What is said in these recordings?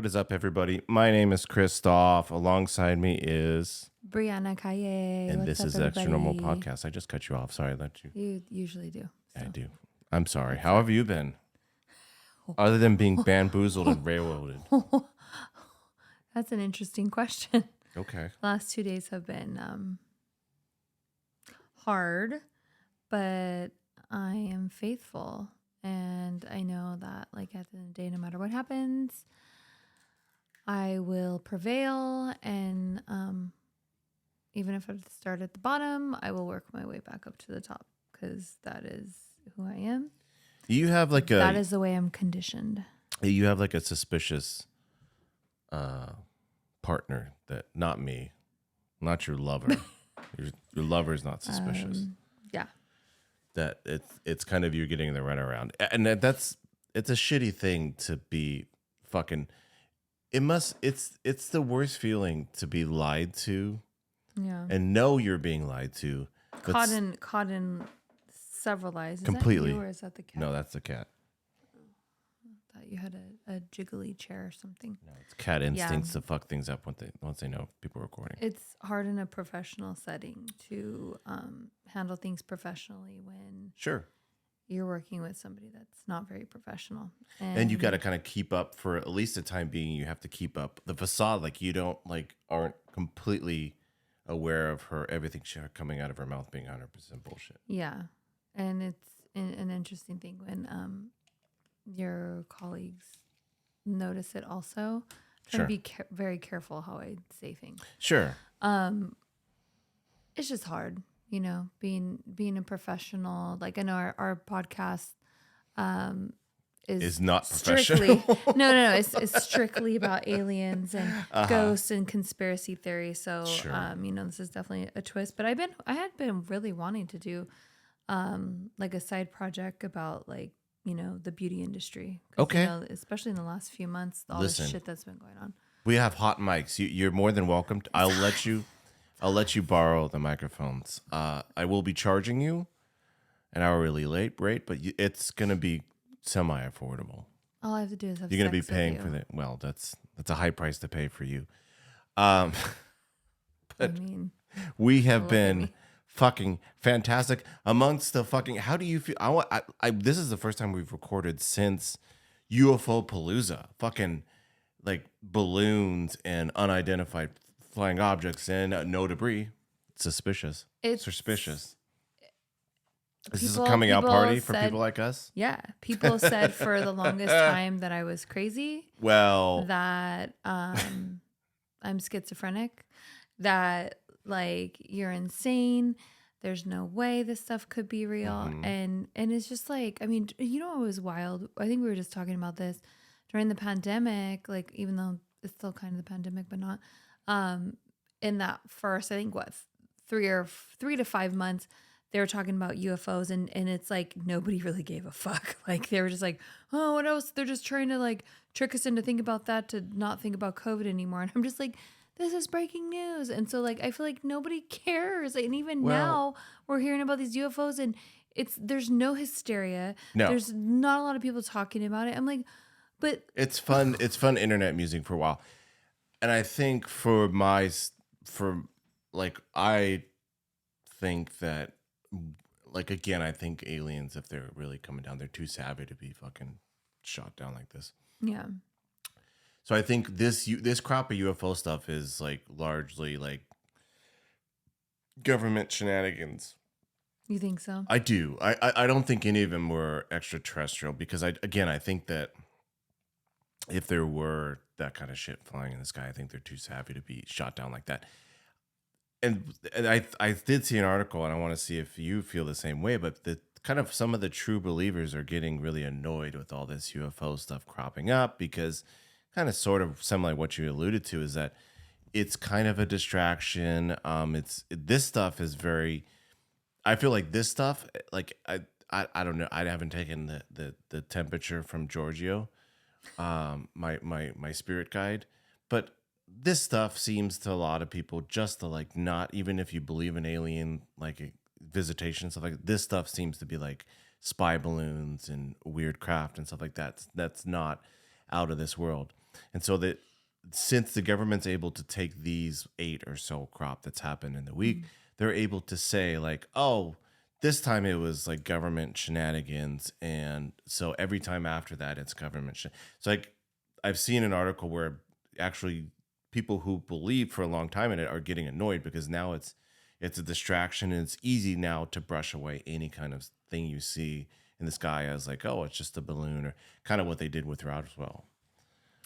What is up, everybody? My name is Christoph. Alongside me is... Brianna Kaye. And What's this up, is everybody? ExtraNormal Podcast. I just cut you off. Sorry, I let you... You usually do. I do. I'm sorry. How have you been? Other than being bamboozled and railroaded. That's an interesting question. Okay. Last 2 days have been hard, but I am faithful. And I know that, like, at the end of the day, no matter what happens, I will prevail. And even if I start at the bottom, I will work my way back up to the top because that is who I am. You have like that is the way I'm conditioned. You have like a suspicious partner that, not me, not your lover. your lover is not suspicious. Yeah. That it's kind of you getting the runaround, and it's a shitty thing to be fucking. It's the worst feeling to be lied to, yeah, and know you're being lied to. Caught in several lies. Is Completely. that you or is that the cat? No, that's the cat. I thought you had a jiggly chair or something. No, it's cat instincts to fuck things up once they know people are recording. It's hard in a professional setting to handle things professionally when you're working with somebody that's not very professional. And you got to kind of keep up for at least a time being. You have to keep up the facade, like you don't aren't completely aware of everything coming out of her mouth being 100% bullshit. Yeah, and it's an interesting thing when your colleagues notice it also. Trying to be very careful how I say things. Sure. It's just hard, being a professional. Like, I know our podcast is not strictly professional. no. It's strictly about aliens and ghosts and conspiracy theory. So this is definitely a twist. But I had been really wanting to do like a side project about the beauty industry. Okay. Especially in the last few months, all this shit that's been going on. We have hot mics. You're more than welcome. I'll let you borrow the microphones. I will be charging you an hourly rate, but it's gonna be semi-affordable. All I have to do is have. You're gonna be sex paying with for you. that. Well, that's a high price to pay for you. But we have been fucking fantastic amongst the fucking. How do you feel? I this is the first time we've recorded since UFOPalooza. Fucking like balloons and unidentified flying objects and no debris. Suspicious. It's suspicious. Is this a coming out party for people like us? Yeah. People said for the longest time that I was crazy. Well, that I'm schizophrenic, that you're insane. There's no way this stuff could be real. Mm-hmm. And it's just it was wild. I think we were just talking about this during the pandemic, even though it's still kind of the pandemic, but not in that first, I think 3 to 5 months, they were talking about UFOs and it's nobody really gave a fuck. They were just oh, what else? They're just trying to trick us into thinking about that, to not think about COVID anymore. And I'm just this is breaking news. And so I feel nobody cares. And even now we're hearing about these UFOs and there's no hysteria. No. There's not a lot of people talking about it. I'm but it's fun. It's fun internet music for a while. And I think I think that, again, I think aliens, if they're really coming down, they're too savvy to be fucking shot down like this. Yeah. So I think this crop of UFO stuff is largely government shenanigans. You think so? I do. I don't think any of them were extraterrestrial because I think that if there were that kind of shit flying in the sky, I think they're too savvy to be shot down like that. And I did see an article, and I want to see if you feel the same way, but some of the true believers are getting really annoyed with all this UFO stuff cropping up because kind of sort of similar what you alluded to is that it's kind of a distraction. This stuff is very, I feel like this stuff, I don't know. I haven't taken the temperature from Giorgio, my spirit guide, but this stuff seems to a lot of people just to not, even if you believe in alien visitation stuff, this stuff seems to be spy balloons and weird craft and stuff like that. That's not out of this world. And so that since the government's able to take these 8 or so crop that's happened in the week, Mm. they're able to say like, oh, this time it was like government shenanigans, and so every time after that it's government so like I've seen an article where actually people who believe for a long time in it are getting annoyed because now it's a distraction, and it's easy now to brush away any kind of thing you see in the sky as like, oh, it's just a balloon, or kind of what they did with Roswell,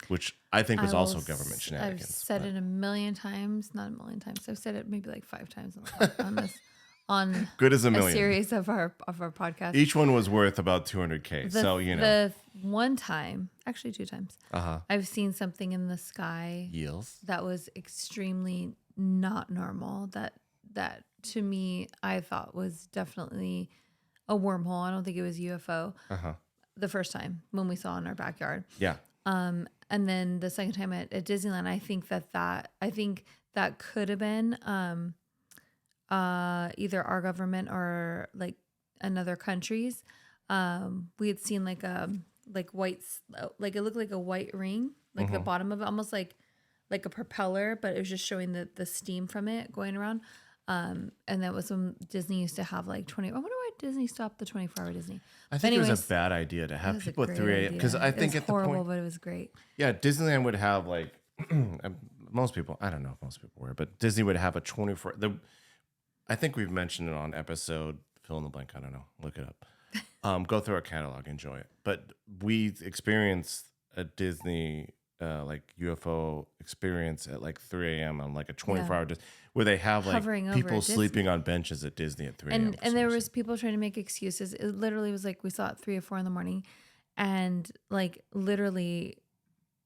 which I think was also government I've shenanigans. said But it a million times, not a million times. I've said it maybe like 5 times on this on good as a a million. series of our podcast. Each one was worth about 200K. So, The one time, actually 2 times, uh-huh. I've seen something in the sky Yields. that was extremely not normal. That to me I thought was definitely a wormhole. I don't think it was UFO. Uh-huh. The first time when we saw in our backyard. Yeah. And then the second time at Disneyland, I think that could have been either our government or like another country's. We had seen like like it looked like a white ring, like the bottom of it, almost like a propeller, but it was just showing the steam from it going around. And that was when Disney used to have like 20. I wonder why Disney stopped the 24-hour Disney. I think it was Anyways, a bad idea to it have was a people at great 3 a.m. because idea. I It think was at the horrible, point, but it was great. yeah, Disneyland would have like most people. I don't know if most people were, but Disney would have a 24. I think we've mentioned it on episode fill in the blank. I don't know. Look it up. Go through our catalog, enjoy it. But we experienced a Disney like UFO experience at like 3 a.m. on like a 24-hour where they have like Hovering over people at sleeping on benches at Disney at 3 a.m. And there was people trying to make excuses. It literally was like we saw it 3 or 4 in the morning, and like literally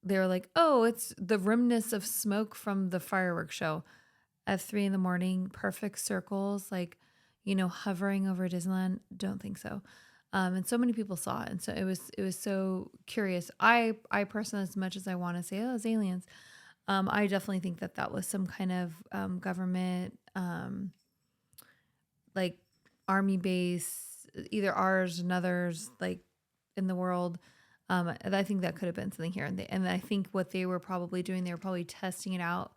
they were like, "Oh, it's the remnants of smoke from the fireworks show." At 3 in the morning, perfect circles, like, hovering over Disneyland. Don't think so. And so many people saw it, and so it was so curious. I personally, as much as I want to say, oh, it's aliens, I definitely think that was some kind of government, like army base, either ours and others, like in the world. I think that could have been something here, and I think what they were probably doing, they were probably testing it out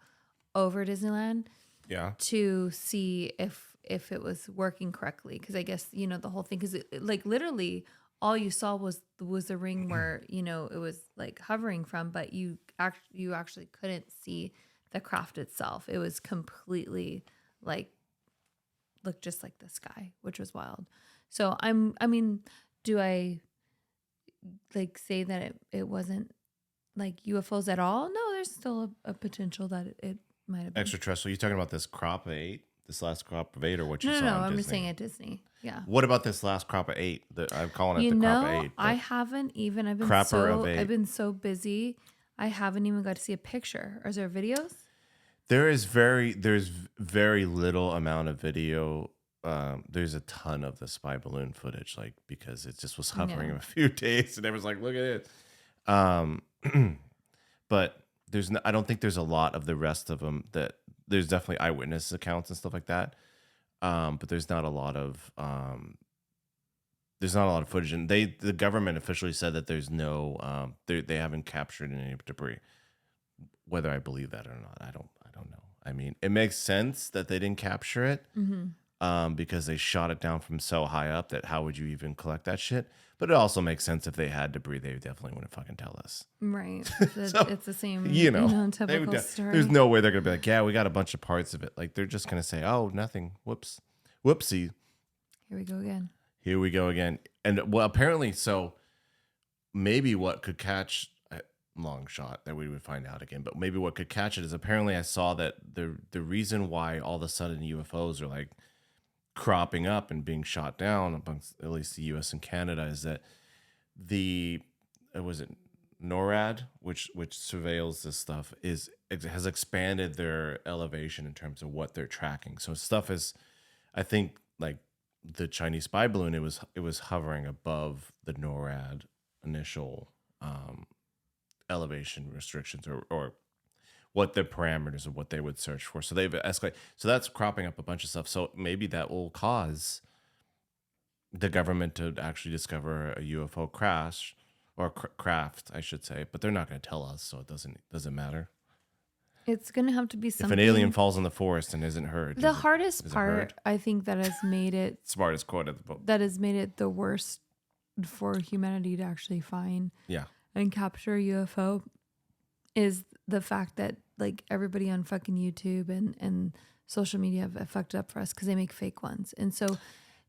over Disneyland. Yeah. To see if it was working correctly, because I guess the whole thing, because like literally all you saw was a ring where it was like hovering from, but you actually couldn't see the craft itself. It was completely like looked just like the sky, which was wild. So I mean, do I like say that it wasn't like UFOs at all? No, there's still a potential that it might have been. Extraterrestrial. You talking about this crop of 8? This last crop of 8, or what you saw? No. On I'm Disney? just saying at Disney. Yeah. What about this last crop of 8? I'm calling it the crop of 8. I haven't even. Crapper of 8. I've been so busy. I haven't even got to see a picture. Is there videos? There's very little amount of video. There's a ton of the spy balloon footage, like because it just was hovering Yeah. a few days, and everyone's like, "Look at it." But I don't think there's a lot of the rest of them. That there's definitely eyewitness accounts and stuff like that. But there's not a lot of footage, and the government officially said that there's no they haven't captured any debris. Whether I believe that or not, I don't know. I mean, it makes sense that they didn't capture it because they shot it down from so high up that how would you even collect that shit? But it also makes sense if they had debris, they definitely wouldn't fucking tell us. Right. So, It's the same, they typical story. there's no way they're gonna be like, yeah, we got a bunch of parts of it. Like they're just gonna say, oh, nothing. Whoops, whoopsie. Here we go again. Here we go again. And well, apparently, so maybe what could catch long shot that we would find out again, but maybe what could catch it is apparently I saw that the reason why all of a sudden UFOs are like cropping up and being shot down amongst at least the US and Canada is that was it NORAD, which surveils this stuff, has expanded their elevation in terms of what they're tracking. So stuff is, I think, like the Chinese spy balloon, it was hovering above the NORAD initial elevation restrictions or what the parameters of what they would search for. So they've escalated. So that's cropping up a bunch of stuff. So maybe that will cause the government to actually discover a UFO crash or craft, I should say. But they're not going to tell us, so it doesn't matter. It's gonna have to be If an alien something. falls in the forest and isn't heard, The hardest is it part, heard? I think, that has made it Smartest quote of the book. the worst for humanity to actually find Yeah. and capture a UFO is the fact that like everybody on fucking YouTube and social media have fucked up for us because they make fake ones. And so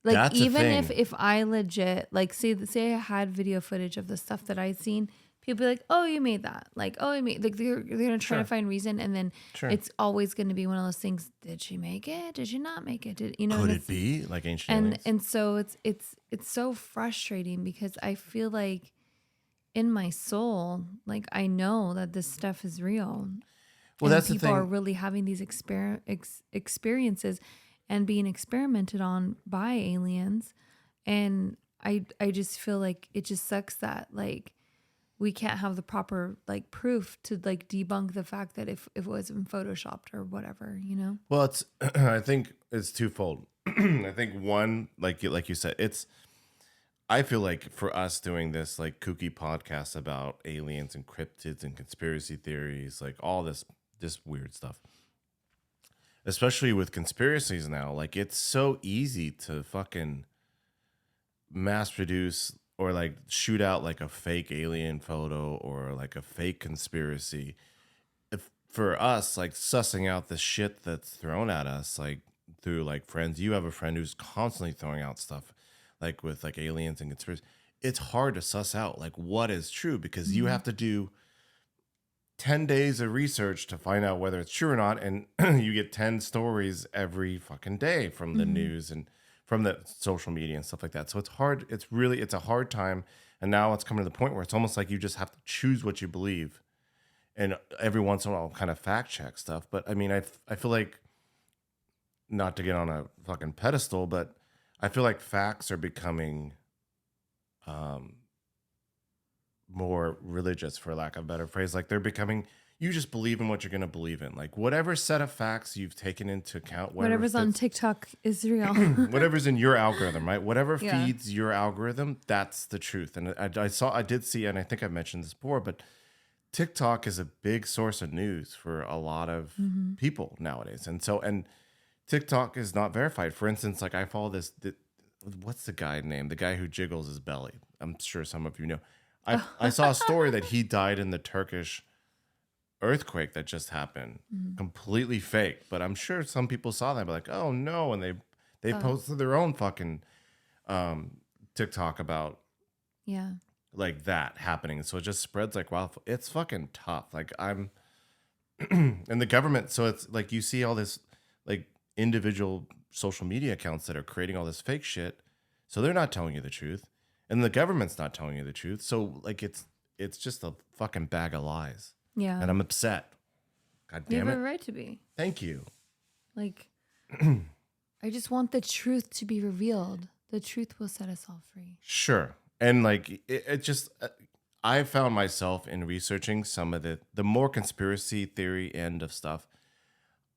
like That's a even thing. if I legit like say I had video footage of the stuff that I'd seen, people be like, oh, you made that. Like, oh, you made like they're gonna try to Sure. find reason, and then Sure. it's always gonna be one of those things. Did she make it? Did she not make it? Did you know? Could and it be like ancient and aliens? and so it's so frustrating because I feel like in my soul, like I know that this stuff is real. Well, And that's the people are thing. really having these experiences and being experimented on by aliens. And I just feel like it just sucks that like we can't have the proper like proof to like debunk the fact that if it wasn't photoshopped or whatever, you know? Well, it's I think it's twofold. I think one, like you said, it's I feel like for us doing this like kooky podcast about aliens and cryptids and conspiracy theories, like all this weird stuff, especially with conspiracies now, like it's so easy to fucking mass produce or like shoot out like a fake alien photo or like a fake conspiracy. If for us, like sussing out the shit that's thrown at us, like through like friends, you have a friend who's constantly throwing out stuff like with like aliens and conspiracy. It's hard to suss out like what is true because you Mhm. have to do 10 days of research to find out whether it's true or not. And you get 10 stories every fucking day from the Mhm. news and from the social media and stuff like that. So it's hard. It's a hard time. And now it's coming to the point where it's almost like you just have to choose what you believe. And every once in a while, kind of fact check stuff. But I mean, I feel like, not to get on a fucking pedestal, but I feel like facts are becoming um, more religious, for lack of a better phrase. Like they're becoming, you just believe in what you're going to believe in. Like whatever set of facts you've taken into account, whatever Whatever's on fits, TikTok is real. whatever's in your algorithm, right? Whatever Yeah. feeds your algorithm, that's the truth. And I did see, and I think I've mentioned this before, but TikTok is a big source of news for a lot of Mhm. people nowadays. And TikTok is not verified. For instance, like I follow what's the guy name? The guy who jiggles his belly. I'm sure some of you know. I saw a story that he died in the Turkish earthquake that just happened. Mhm. Completely fake, but I'm sure some people saw that, like, oh no, and they Oh, posted their own fucking TikTok about yeah. like that happening. So it just spreads like wildfire. It's fucking tough. Like I'm and the government, so it's like you see all this like individual social media accounts that are creating all this fake shit. So they're not telling you the truth. And the government's not telling you the truth. So like it's just a fucking bag of lies. Yeah. And I'm upset. God We have damn a it. right to be. Thank you. Like, I just want the truth to be revealed. The truth will set us all free. Sure. And like it just I found myself in researching some of the more conspiracy theory end of stuff.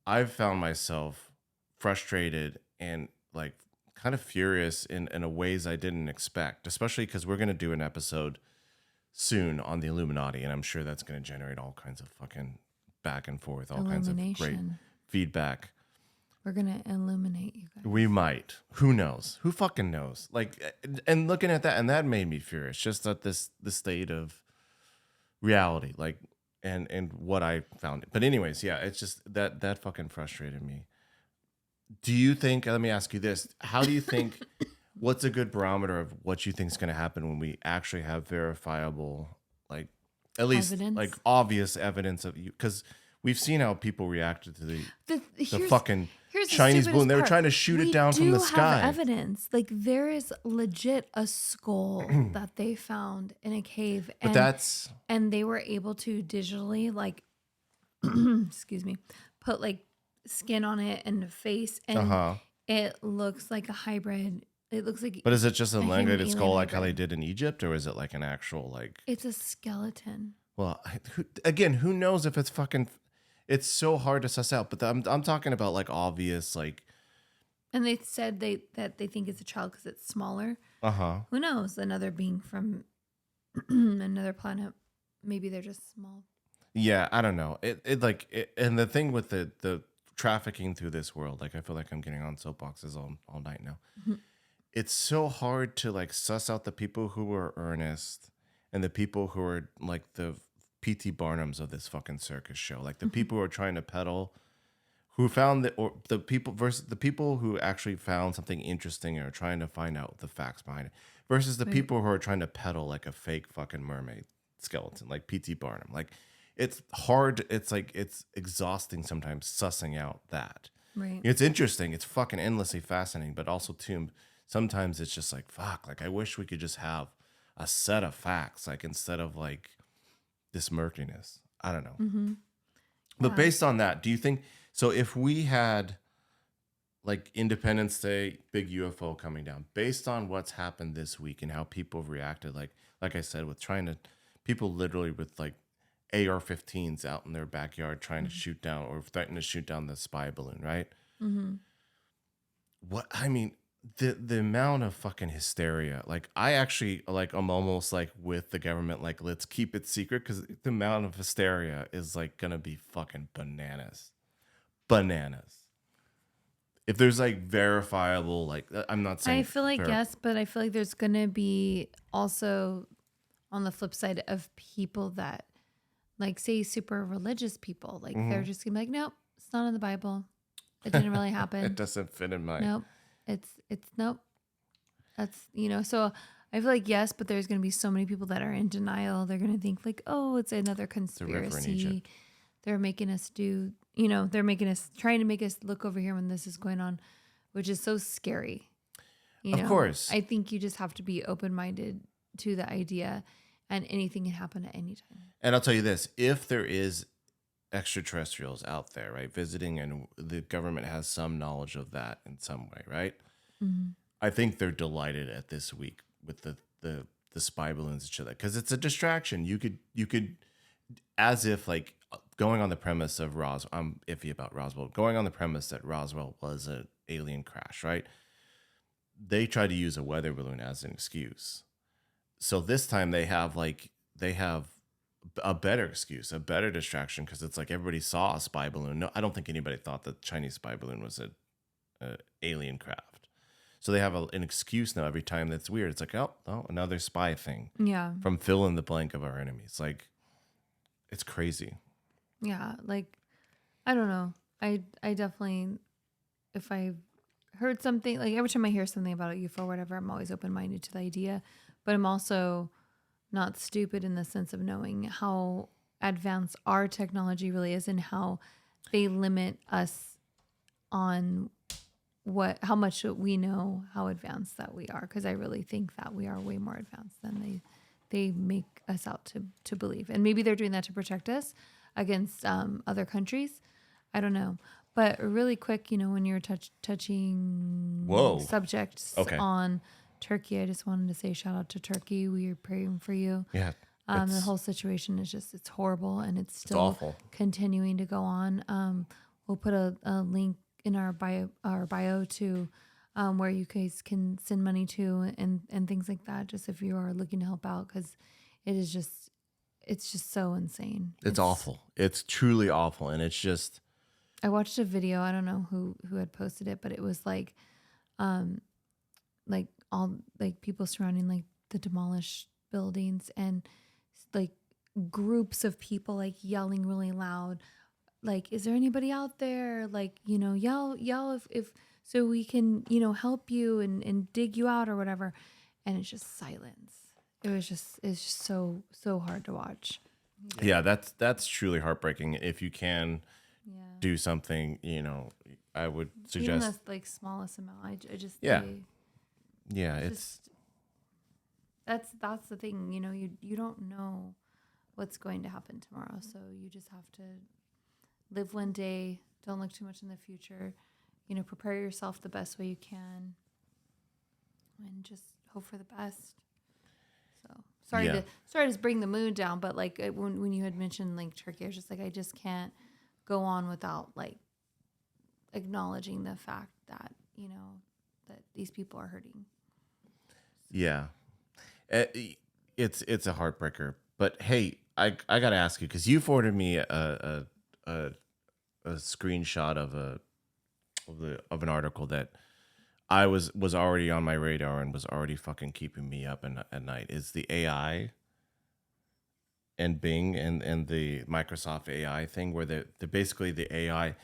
I've found myself frustrated and like kind of furious in a ways I didn't expect, especially because we're going to do an episode soon on the Illuminati, and I'm sure that's going to generate all kinds of fucking back and forth, all kinds of great Illumination. feedback. We're going to illuminate you guys. We might. Who knows? Who fucking knows? Like, and looking at that, and that made me furious. Just at the state of reality, like, and what I found. But anyways, yeah, it's just that fucking frustrated me. Do you think? Let me ask you this: how do you think? What's a good barometer of what you think is going to happen when we actually have verifiable, like, at least Evidence. like obvious evidence of you? Because we've seen how people reacted to the Here's fucking the Chinese stupidest balloon. They were part. trying to shoot We it down from the do have sky. evidence. Like there is legit a skull that they found in a cave, But that's and they were able to digitally like, excuse me, put like skin on it and a face, and it looks like a hybrid. It looks like But is it just a human elongated skull alien like how they hybrid. did in Egypt, or is it like an actual like? It's a skeleton. Well, again, who knows if it's fucking? It's so hard to suss out. But I'm talking about like obvious like. And they said that they think it's a child because it's smaller. Uh huh. Who knows? Another being from another planet. Maybe they're just small. Yeah, I don't know. And the thing with the trafficking through this world, like I feel like I'm getting on soapboxes all night now. It's so hard to like suss out the people who are earnest and the people who are like the PT Barnums of this fucking circus show. Like the people who are trying to peddle, who found that, or the people versus the people who actually found something interesting and are trying to find out the facts behind it, versus the Right. people who are trying to peddle like a fake fucking mermaid skeleton, like PT Barnum. Like it's hard. It's like it's exhausting sometimes sussing out that. Right. It's interesting. It's fucking endlessly fascinating, but also too sometimes it's just like fuck. Like I wish we could just have a set of facts, like instead of like this murkiness. I don't know. Mm-hmm. But Yeah. based on that, do you think so? If we had like Independence Day, big UFO coming down, based on what's happened this week and how people have reacted, like I said, with trying to people literally with like AR-15s out in their backyard trying to shoot down or threatening to shoot down the spy balloon, right? Mm-hmm. What I mean, the amount of fucking hysteria. Like I actually like I'm almost like with the government, like let's keep it secret because the amount of hysteria is like gonna be fucking bananas. Bananas. If there's like verifiable, like I'm not I saying feel like yes, but I feel like there's gonna be also on the flip side of people that like say super religious people. Like they're Mhm. just gonna be like, nope, it's not in the Bible. It didn't really It happen. doesn't fit in my Nope. It's nope. That's so I feel like yes, but there's gonna be so many people that are in denial. They're gonna think like, oh, it's another the river in conspiracy. Egypt. They're making us do they're making us trying to make us look over here when this is going on, which is so scary. Of course. I think you just have to be open minded to the idea and anything can happen at any time. And I'll tell you this, if there is extraterrestrials out there, right, visiting and the government has some knowledge of that in some way, right? Mm-hmm. I think they're delighted at this week with the spy balloons and shit because it's a distraction. You could as if like going on the premise of Ros I'm iffy about Roswell. Going on the premise that Roswell was an alien crash, right? They try to use a weather balloon as an excuse. So this time they have a better excuse, a better distraction because it's like everybody saw a spy balloon. No, I don't think anybody thought the Chinese spy balloon was a alien craft. So they have an excuse now every time that's weird. It's like, oh, another spy thing Yeah. from fill in the blank of our enemies. Like, it's crazy. Yeah. Like, I don't know. I definitely, if I heard something, like every time I hear something about a UFO or whatever, I'm always open minded to the idea. But I'm also not stupid in the sense of knowing how advanced our technology really is and how they limit us on how much we know how advanced that we are, because I really think that we are way more advanced than they make us out to believe, and maybe they're doing that to protect us against other countries. I don't know, but really quick, when you're touching Whoa. subjects Okay. on Turkey, I just wanted to say shout out to Turkey. We are praying for you. Yeah. The whole situation is it's horrible, and it's It's still awful. continuing to go on. We'll put a link in our bio to where you guys can send money to and things like that. Just if you are looking to help out, because it's just so insane. It's awful. It's truly awful. And it's just, I watched a video. I don't know who had posted it, but it was um, like all like people surrounding like the demolished buildings and like groups of people like yelling really loud, like, is there anybody out there, like, yell if so we can help you and dig you out or whatever. And it's just silence. It's just so hard to watch. yeah, that's truly heartbreaking. If you can Yeah, do something, I would even suggest, the like smallest amount. I just yeah, yeah, it's, just that's the thing. You don't know what's going to happen tomorrow, so you just have to live one day. Don't look too much in the future. Prepare yourself the best way you can, and just hope for the best. So yeah. sorry to bring the mood down, but like when you had mentioned like Turkey, I was just like, I just can't go on without like acknowledging the fact that that these people are hurting. Yeah. it's a heartbreaker. But hey, I gotta ask you because you forwarded me a a screenshot of an article that I was already on my radar and was already fucking keeping me up at night. Is the AI and Bing and the Microsoft AI thing where the basically the AI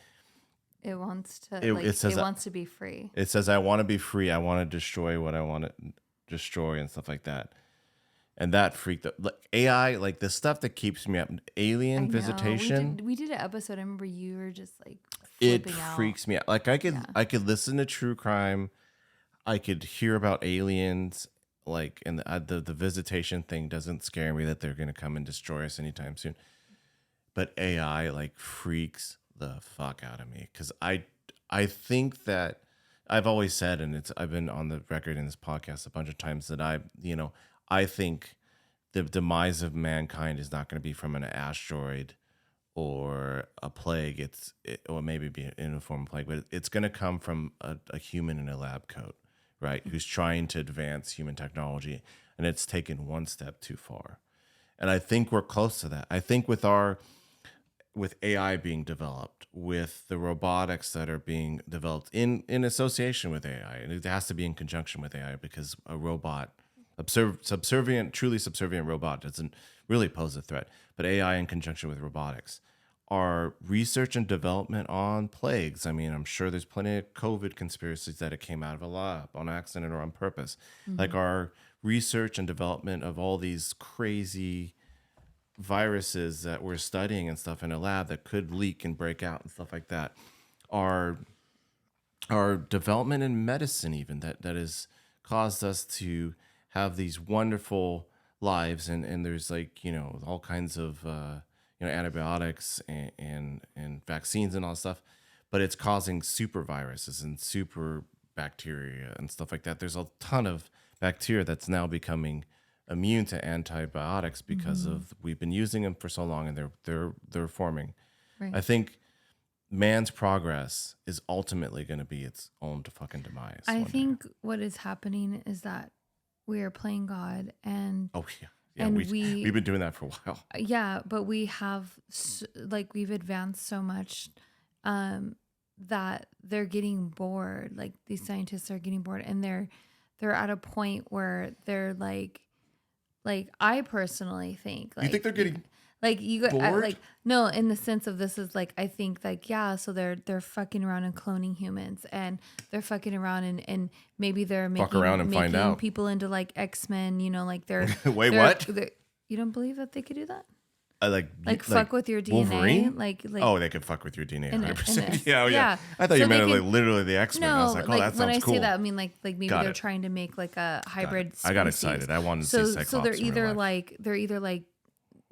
It wants to it says it wants to be free. it says I want to be free. I want to destroy what I want to destroy and stuff like that. And that freaked up. Like AI, like the stuff that keeps me up, I alien know. visitation, We did an episode. I remember you were just like it flipping out. freaks me out. Like Yeah. I could listen to true crime, I could hear about aliens, like and the visitation thing doesn't scare me that they're gonna come and destroy us anytime soon. But AI like freaks the fuck out of me because I think that I've always said, and it's I've been on the record in this podcast a bunch of times that I think the demise of mankind is not going to be from an asteroid or a plague. Or maybe be in a form of plague, but it's going to come from a human in a lab coat, right? Who's trying to advance human technology, and it's taken one step too far. And I think we're close to that. I think with AI being developed, with the robotics that are being developed in association with AI, and it has to be in conjunction with AI because a robot, truly subservient robot doesn't really pose a threat. But AI in conjunction with robotics are research and development on plagues. I mean, I'm sure there's plenty of COVID conspiracies that it came out of a lab on accident or on purpose. Like Mm-hmm. our research and development of all these crazy viruses that we're studying and stuff in a lab that could leak and break out and stuff like that are our development in medicine even that has caused us to have these wonderful lives and there's like all kinds of antibiotics and vaccines and all stuff, but it's causing super viruses and super bacteria and stuff like that. There's a ton of bacteria that's now becoming immune to antibiotics because Mm-hmm. of we've been using them for so long and they're forming. Right. I think man's progress is ultimately going to be its own fucking demise I one day. think what is happening is that we are playing God, and Oh yeah, yeah. and We've been doing that for a while. yeah, but we have like we've advanced so much um that they're getting bored. Like these scientists are getting bored, and they're at a point where they're like I personally think You think they're getting like you got bored? like no, in the sense of this is like I think like yeah, so they're fucking around and cloning humans, and they're fucking around and maybe they're Fuck around and find making out. people into like X-Men, like Wait, they're, what? they're you don't believe that they could do that? I like Like fuck with your DNA, Wolverine. like Oh, they could fuck with your DNA in 100%. Yeah, oh, yeah. yeah. I thought So you they meant like can literally the X Men. I was no, like, oh, like that when I sounds say cool. that, I mean like maybe Got they're it. trying to make like a Got it. hybrid. I got Species. excited. I wanted to So see Cyclops. so they're in real either life.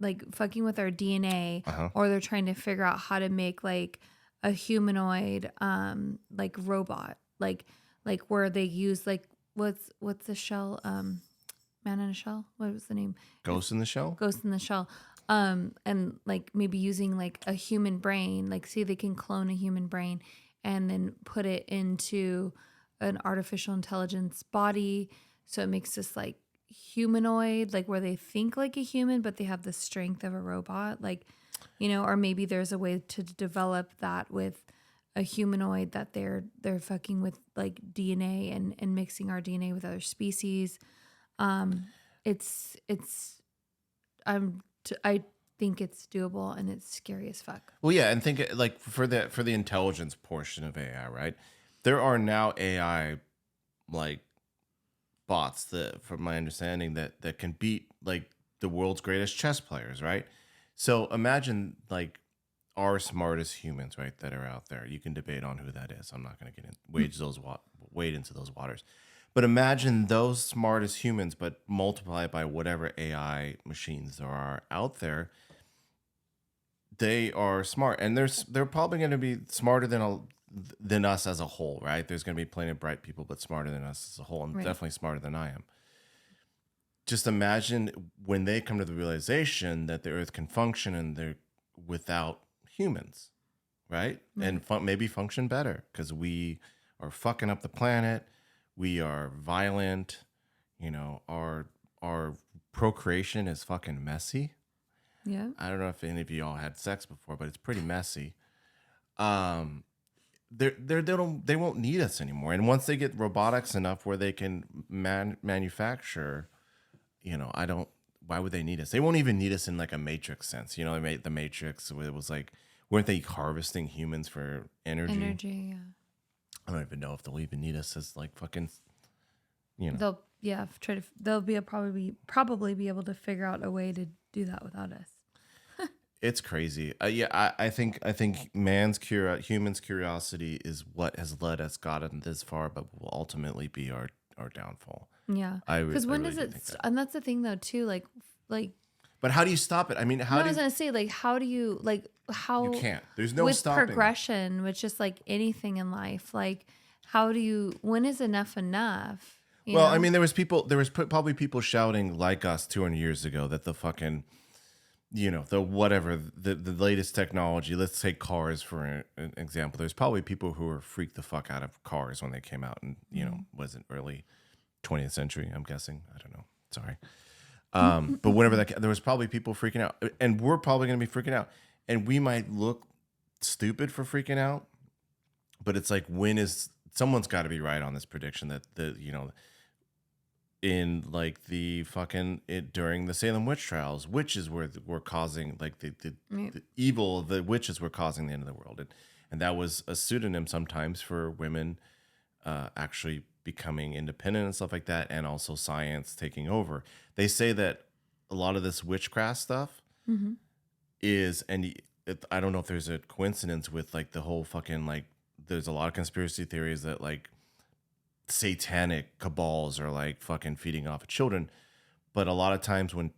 like fucking with our DNA, Uh-huh. or they're trying to figure out how to make like a humanoid like robot, like where they use like what's the shell man in a shell, what was the name, Ghost in the Shell. Ghost in the Shell. And like maybe using like a human brain, like see they can clone a human brain and then put it into an artificial intelligence body. So it makes this like humanoid, like where they think like a human, but they have the strength of a robot. Like, or maybe there's a way to develop that with a humanoid that they're fucking with like DNA and mixing our DNA with other species. It's I think it's doable, and it's scary as fuck. Well, yeah, and think like for the intelligence portion of AI, right? There are now AI like bots that, from my understanding, that can beat like the world's greatest chess players, right? So imagine like our smartest humans, right, that are out there. You can debate on who that is. I'm not going to wade into those waters. But imagine those smartest humans, but multiply it by whatever AI machines there are out there. They are smart, and they're probably going to be smarter than us as a whole, right? There's going to be plenty of bright people, but smarter than us as a whole, and Right. definitely smarter than I am. Just imagine when they come to the realization that the Earth can function and they're without humans, right? And maybe function better because we are fucking up the planet. We are violent. Our procreation is fucking messy. Yeah. I don't know if any of you all had sex before, but it's pretty messy. Um, they won't need us anymore. And once they get robotics enough where they can manufacture, I don't. Why would they need us? They won't even need us in like a Matrix sense. They made the Matrix. It was like, weren't they harvesting humans for energy? Energy. Yeah. I don't even know if they'll even need us as like fucking. They'll try to. They'll be probably be able to figure out a way to do that without us. It's crazy. I think humans' curiosity is what has led us gotten this far, but will ultimately be our downfall. Yeah. Because when does it? And that's the thing, though, too. Like. But how do you stop it? I mean, I was gonna say, like, how do you how you can't. There's no with stopping progression, with just like anything in life. Like, how do you? When is enough enough? Well, I mean, there was probably people shouting like us 200 years ago that the fucking, the whatever, the latest technology, let's take cars for an example. There's probably people who were freaked the fuck out of cars when they came out and, wasn't early 20th century, I'm guessing. I don't know. Sorry. But whenever there was probably people freaking out, and we're probably going to be freaking out, and we might look stupid for freaking out, but it's like, someone's got to be right on this prediction that in like the fucking during the Salem witch trials, witches were causing like the evil, the witches were causing the end of the world, and that was a pseudonym sometimes for women actually becoming independent and stuff like that, and also science taking over. They say that a lot of this witchcraft stuff is, and I don't know if there's a coincidence with like the whole fucking like, there's a lot of conspiracy theories that like satanic cabals are like fucking feeding off of children. But a lot of times when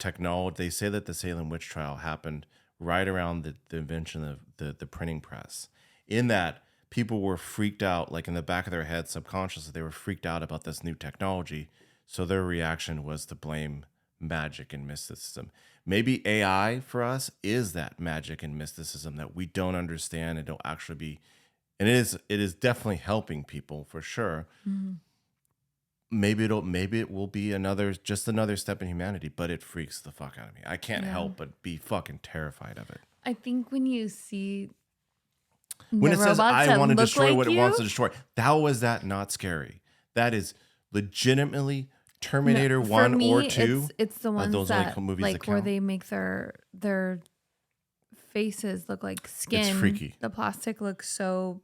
they say that the Salem witch trial happened right around the invention of the printing press. In that, people were freaked out, like in the back of their head, subconsciously, they were freaked out about this new technology. So their reaction was to blame magic and mysticism. Maybe AI for us is that magic and mysticism that we don't understand and don't actually be. And it is definitely helping people for sure. Mm-hmm. Maybe it will be just another step in humanity, but it freaks the fuck out of me. I can't help but be fucking terrified of it. I think when you see when it says I want to destroy like what it wants to destroy, how is that not scary? That is legitimately Terminator 1 me, or 2. It's the ones those that movies like that where count. they make their faces look like skin. It's freaky. The plastic looks so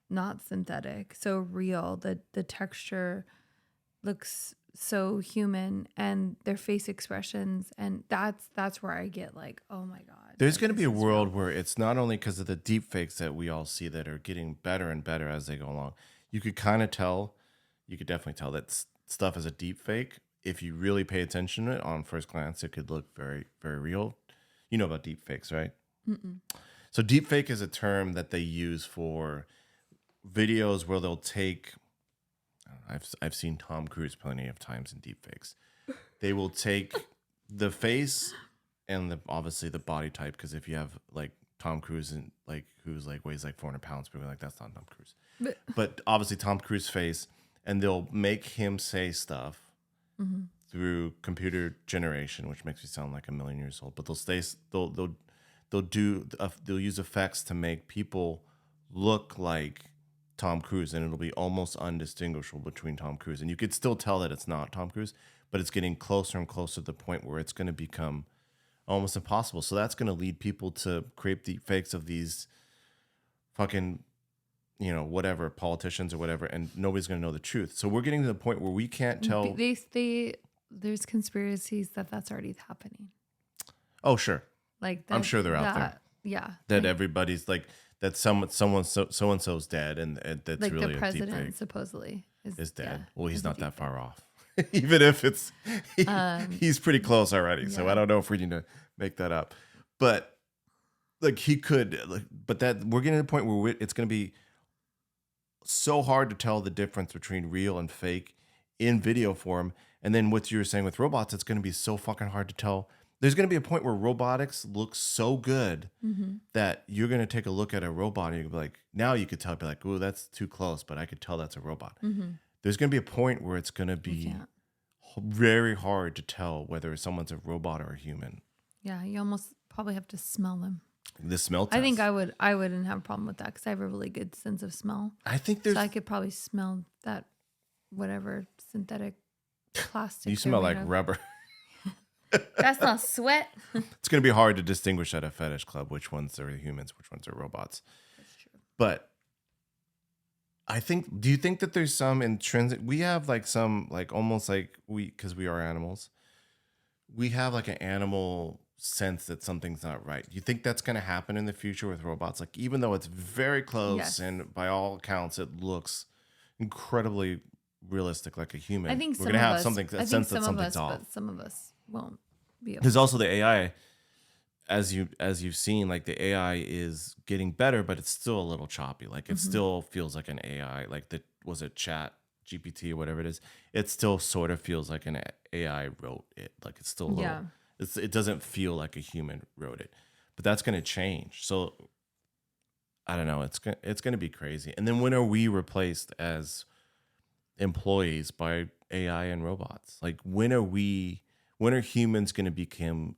not synthetic, so real. The texture looks so human, and their face expressions, and that's where I get like, oh my god. There's going to be a world where it's not only because of the deep fakes that we all see that are getting better and better as they go along. You could definitely tell that stuff is a deep fake. If you really pay attention to it on first glance, it could look very, very real. You know about deep fakes, right? Mm-mm. So deep fake is a term that they use for videos where they'll take, I've seen Tom Cruise plenty of times in deep fakes. They will take the face and obviously the body type, because if you have like Tom Cruise and like who's like weighs like 400 pounds, people are like, that's not Tom Cruise. But obviously Tom Cruise face, and they'll make him say stuff through computer generation, which makes me sound like 1,000,000 years old. But they'll use effects to make people look like Tom Cruise, and it'll be almost undistinguishable between Tom Cruise, and you could still tell that it's not Tom Cruise, but it's getting closer and closer to the point where it's going to become almost impossible. So that's going to lead people to create deep fakes of these fucking, whatever, politicians or whatever, and nobody's going to know the truth. So we're getting to the point where we can't tell. There's conspiracies that's already happening. Oh, sure. Like I'm sure they're out there. Yeah. That everybody's like that. Someone so and so's dead, and that's like really the a deep president fake. Supposedly is dead. Yeah, well, he's not that far off. Even if he's pretty close already. Yeah. So I don't know if we need to make that up, but like he could, but that we're getting to the point where it's going to be so hard to tell the difference between real and fake in video form. And then what you were saying with robots, it's going to be so fucking hard to tell. There's going to be a point where robotics looks so good that you're going to take a look at a robot and you'll be like, now you could tell, be like, ooh, that's too close, but I could tell that's a robot. There's going to be a point where it's going to be very hard to tell whether someone's a robot or a human. Yeah, you almost probably have to smell them. The smell I think test. I wouldn't have a problem with that because I have a really good sense of smell. I think So there's. I could probably smell that whatever synthetic plastic You they're smell made like of. rubber. That's not sweat. It's going to be hard to distinguish at a fetish club which ones are humans, which ones are robots. That's true. But I think, do you think that there's some intrinsic, we have like some, like almost like because we are animals, we have like an animal sense that something's not right. Do you think that's going to happen in the future with robots? Like, even though it's very close Yes. and by all accounts, it looks incredibly realistic, like a human. I think we're some going to of have us, something, I a think sense that some of something's us, off. but some of us won't be able. There's also the AI, as you've seen, like the AI is getting better, but it's still a little choppy. Like it still feels like an AI. Like was it Chat GPT or whatever it is? It still sort of feels like an AI wrote it. Like it's still a little. Yeah. It doesn't feel like a human wrote it, but that's going to change. So I don't know. It's gonna be crazy. And then when are we replaced as employees by AI and robots? Like when are humans going to become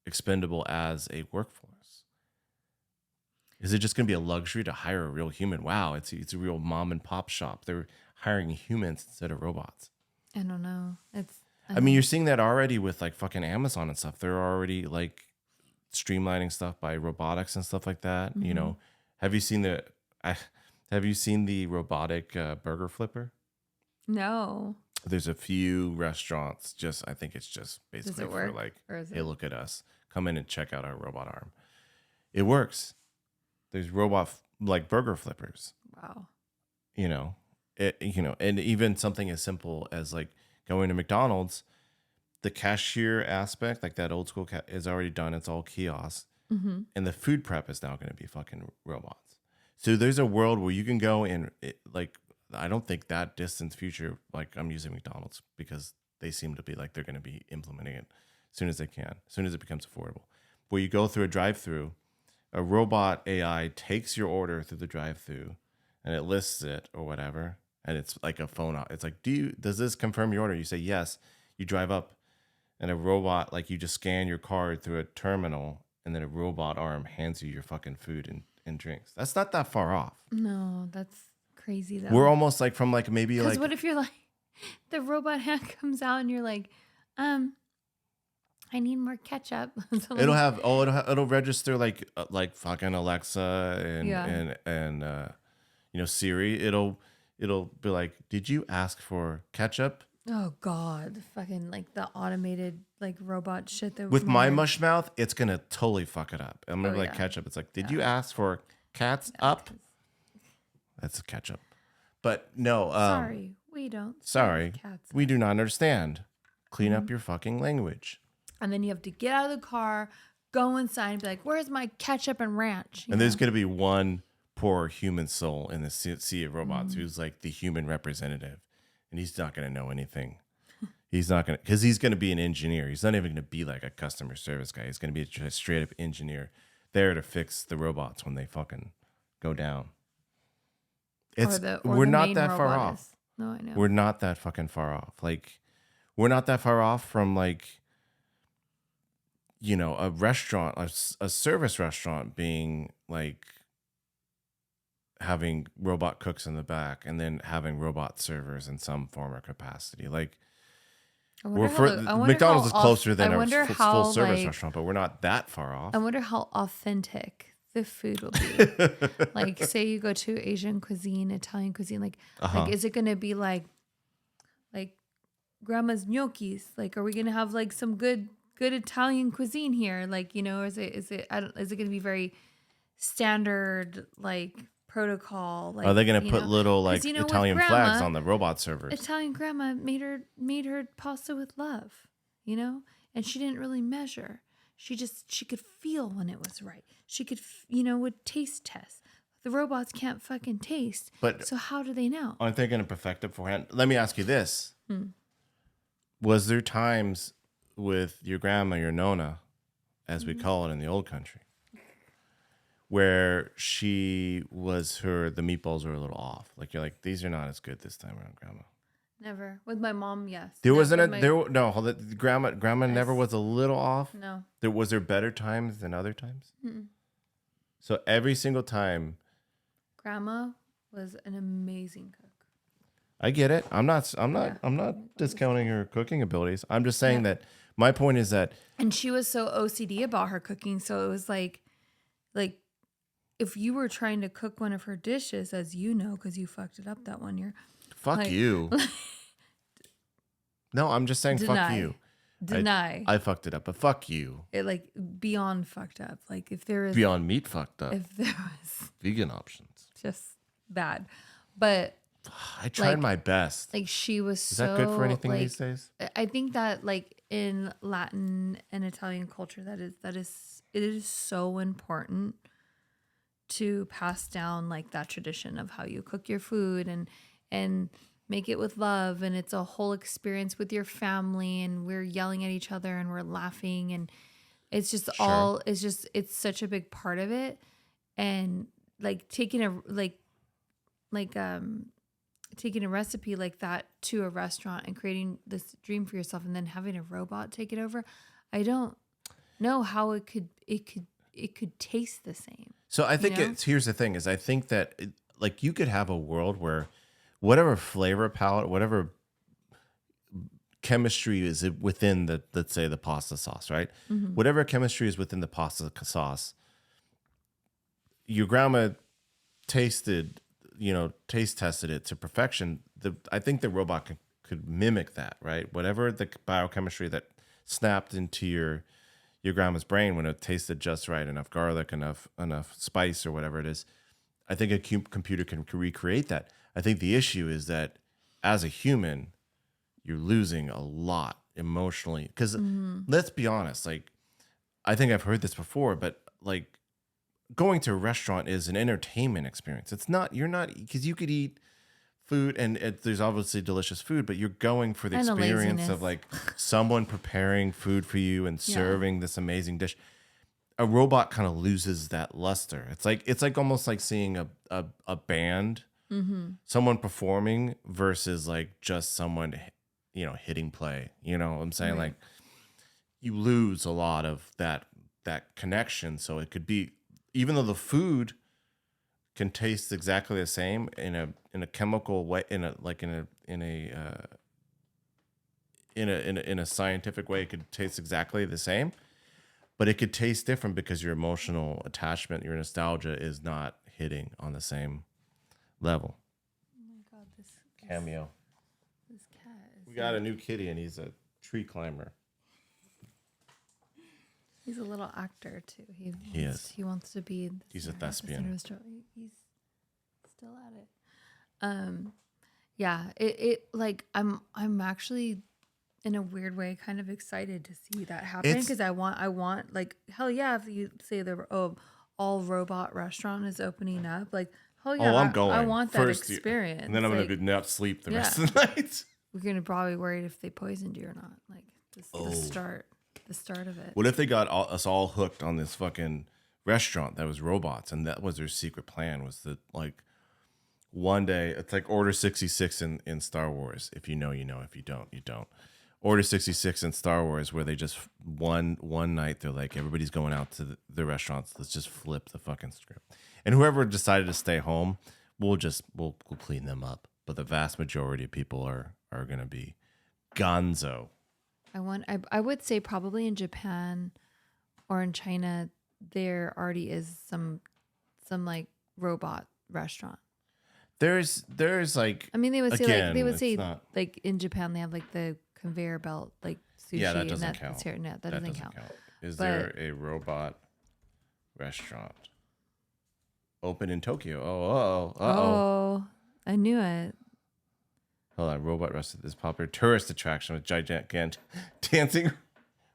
expendable as a workforce? Is it just going to be a luxury to hire a real human? Wow, it's a real mom and pop shop. They're hiring humans instead of robots. I don't know. I mean, you're seeing that already with like fucking Amazon and stuff. They're already like streamlining stuff by robotics and stuff like that. You know, have you seen the robotic burger flipper? No. There's a few restaurants. I think it's just basically it work, for like, or is hey, it- look at us. Come in and check out our robot arm. It works. There's robot like burger flippers. Wow. You know, and even something as simple as like going to McDonald's, the cashier aspect, like that old school is already done. It's all kiosk, and the food prep is now going to be fucking robots. So there's a world where you can go and like, I don't think that distant future, like I'm using McDonald's because they seem to be like they're going to be implementing it as soon as they can, as soon as it becomes affordable. Where you go through a drive-through, a robot AI takes your order through the drive-through and it lists it or whatever. And it's like a phone out. It's like, does this confirm your order? You say yes. You drive up and a robot, like you just scan your card through a terminal and then a robot arm hands you your fucking food and drinks. That's not that far off. No, that's crazy though. We're almost like from like maybe Because like, what if you're like, the robot hand comes out and you're like, I need more ketchup. So it'll like, have it'll register like fucking Alexa and Yeah. and Siri. It'll be like, did you ask for ketchup? oh God, fucking like the automated like robot shit that With my man- mush mouth, it's gonna totally fuck it up. I'm gonna Oh, be like yeah. ketchup. It's like, did you ask for cats up? That's ketchup. But no, Sorry, we don't. serve sorry, cats. we do not understand. Clean up your fucking language. And then you have to get out of the car, go inside, and be like, "Where's my ketchup and ranch?" You And there's know? gonna be one poor human soul in the sea of robots who's like the human representative, and he's not gonna know anything. He's not gonna, because he's gonna be an engineer. He's not even gonna be like a customer service guy. He's gonna be a straight up engineer there to fix the robots when they fucking go down. It's or we're the not main that far robot off. is. No, I know. We're not that fucking far off. Like, we're not that far off from like, a restaurant, a service restaurant being like having robot cooks in the back and then having robot servers in some form or capacity. Like, I wonder McDonald's is how closer than I a wonder full how, service like, restaurant, but we're not that far off. I wonder how authentic the food will be. Like, say you go to Asian cuisine, Italian cuisine, like is it gonna be like grandma's gnocchis? Like, are we gonna have like some good Italian cuisine here? Like, or is it gonna be very standard like protocol? Like, Are they going to put little like 'Cause, with Italian flags grandma, on the robot servers? Italian grandma made her pasta with love, and she didn't really measure. She could feel when it was right. She could, would taste test. The robots can't fucking taste. But so how do they know? aren't they going to perfect it beforehand? Let me ask you this. Was there times with your grandma, your nona, as we call it in the old country, where the meatballs were a little off? Like, you're like, these are not as good this time around, grandma. Never. With my mom, yes. There No, wasn't with a my there. No, hold it. Grandma never was a little off. no. Was there better times than other times? Mm-mm. So every single time, Grandma was an amazing cook. I get it. I'm not. Yeah. I'm not discounting her cooking abilities. I'm just saying Yeah. that my point is that And she was so OCD about her cooking, so it was like if you were trying to cook one of her dishes, as you know, because you fucked it up that one year. fuck Like, you. No, I'm just saying fuck deny. you. Deny. I fucked it up, but fuck you. It like beyond fucked up. Like if there is Beyond Meat fucked up. if there was Vegan options. just bad. But I tried like, my best. like she was Is so that good for anything like, these days? I think that like in Latin and Italian culture it is so important to pass down like that tradition of how you cook your food and make it with love, and it's a whole experience with your family, and we're yelling at each other and we're laughing, and it's just Sure. it's such a big part of it. And like taking a recipe like that to a restaurant and creating this dream for yourself and then having a robot take it over, I don't know how it could taste the same. So I think You know? here's the thing is I think that like you could have a world where whatever flavor palette, whatever chemistry is within the, let's say, the pasta sauce, right? Mm-hmm. Whatever chemistry is within the pasta sauce, your grandma tasted, taste tested it to perfection. I think the robot could mimic that, right? Whatever the biochemistry that snapped into your grandma's brain when it tasted just right, enough garlic, enough spice or whatever it is. I think a computer can recreate that. I think the issue is that as a human, you're losing a lot emotionally. Because let's be honest, like I think I've heard this before, but like going to a restaurant is an entertainment experience. You're not because you could eat food and there's obviously delicious food, but you're going for the And a experience laziness. of like someone preparing food for you and Yeah. serving this amazing dish. A robot kind of loses that luster. It's like almost like seeing a band, someone performing versus like just someone, hitting play. You know what I'm saying? Right. Like you lose a lot of that connection. So it could be, even though the food can taste exactly the same in a chemical way, in a scientific way, it could taste exactly the same, but it could taste different because your emotional attachment, your nostalgia is not hitting on the same level. Oh my god, this Cameo. this cat is We got a new kitty and he's a tree climber. he's a little actor too. He is. He wants to be He's a center- the thespian. center of the story. He's still at it. Yeah, it like I'm actually in a weird way kind of excited to see that happen, It's- because I want like, hell yeah, if you say the all robot restaurant is opening up, like hell yeah, I'm going. I want that First, experience. And then I'm like, going to not sleep the Yeah. rest of the night. we're gonna probably worried if they poisoned you or not. Like this, the start of it. What if they got us all hooked on this fucking restaurant that was robots, and that was their secret plan, was that like one day, it's like Order 66 in Star Wars. If you know, you know. If you don't, you don't. Order 66 in Star Wars, where they just one night they're like, everybody's going out to the restaurants. Let's just flip the fucking script. And whoever decided to stay home, we'll clean them up. But the vast majority of people are gonna be gonzo. I would say probably in Japan or in China there already is some like robot restaurant. There's like, I mean, they would say again, like it's not- like in Japan they have like the conveyor belt like sushi. Yeah, that and doesn't that's count. here. No, that doesn't count. Is But- there a robot restaurant open in Tokyo? Oh. Oh, I knew it. Hold on, robot restaurant is popular tourist attraction with gigantic dancing.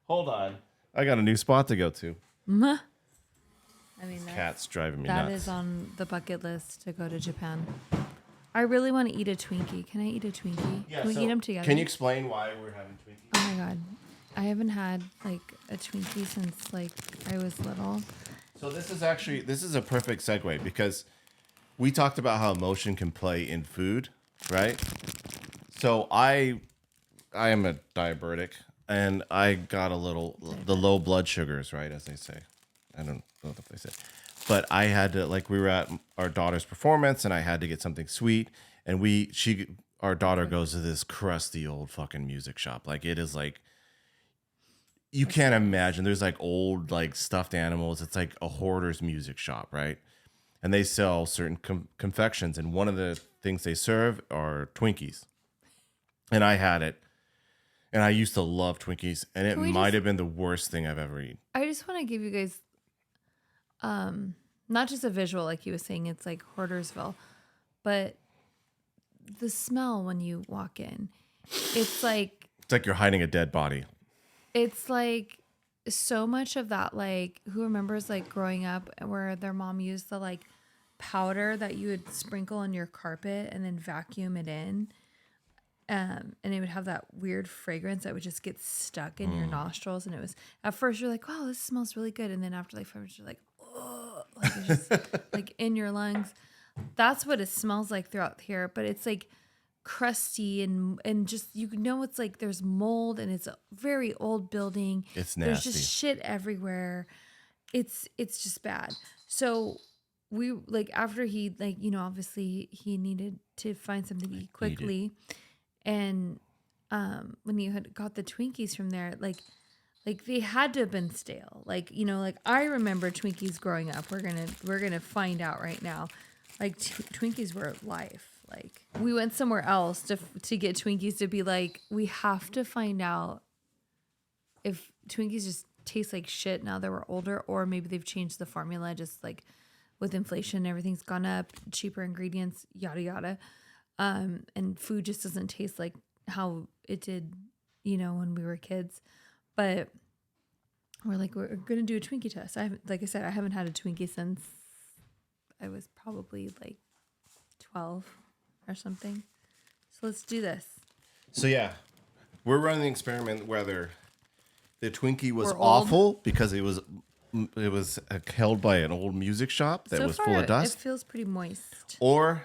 Hold on, I got a new spot to go to. I mean, Cat's driving me that nuts. is on the bucket list to go to Japan. I really want to eat a Twinkie. Can I eat a Twinkie? Can we eat them together? Can you explain why we're having Twinkies? Oh my god, I haven't had like a Twinkie since like I was little. So this is a perfect segue, because we talked about how emotion can play in food, right? So I am a diabetic, and I got a little the low blood sugars, right, as they say. I don't know if they say, but I had to, like, we were at our daughter's performance, and I had to get something sweet, and our daughter goes to this crusty old fucking music shop. Like, it is like, you can't imagine. There's like old like stuffed animals. It's like a hoarder's music shop, right? And they sell certain confections, and one of the things they serve are Twinkies. And I had it, and I used to love Twinkies, and it Can we might just? have been the worst thing I've ever eaten. I just want to give you guys, not just a visual, like he was saying, it's like Hoardersville, but the smell when you walk in, it's like It's like you're hiding a dead body. it's like so much of that. Like, who remembers like growing up where their mom used the like powder that you would sprinkle on your carpet and then vacuum it in. And it would have that weird fragrance that would just get stuck in your nostrils. And it was, at first you're like, wow, this smells really good. And then after like 5 minutes, you're like, oh, like it's just like in your lungs. That's what it smells like throughout here. But it's like crusty and just, you know, it's like there's mold and it's a very old building. It's There's nasty. just shit everywhere. It's just bad. So we like, after he, like, you know, obviously he needed to find something to eat quickly. And when you had got the Twinkies from there, like they had to have been stale. Like, you know, like I remember Twinkies growing up. We're gonna find out right now. Like Twinkies were life. Like, we went somewhere else to get Twinkies to be like, we have to find out if Twinkies just taste like shit now that we're older, or maybe they've changed the formula, just like with inflation, everything's gone up, cheaper ingredients, yada yada. And food just doesn't taste like how it did, you know, when we were kids. But we're gonna do a Twinkie test. Like I said, I haven't had a Twinkie since I was probably like 12 or something. So let's do this. So yeah, we're running the experiment whether the Twinkie was We're old. awful because it was held by an old music shop that So was far, full of dust, it feels pretty moist. or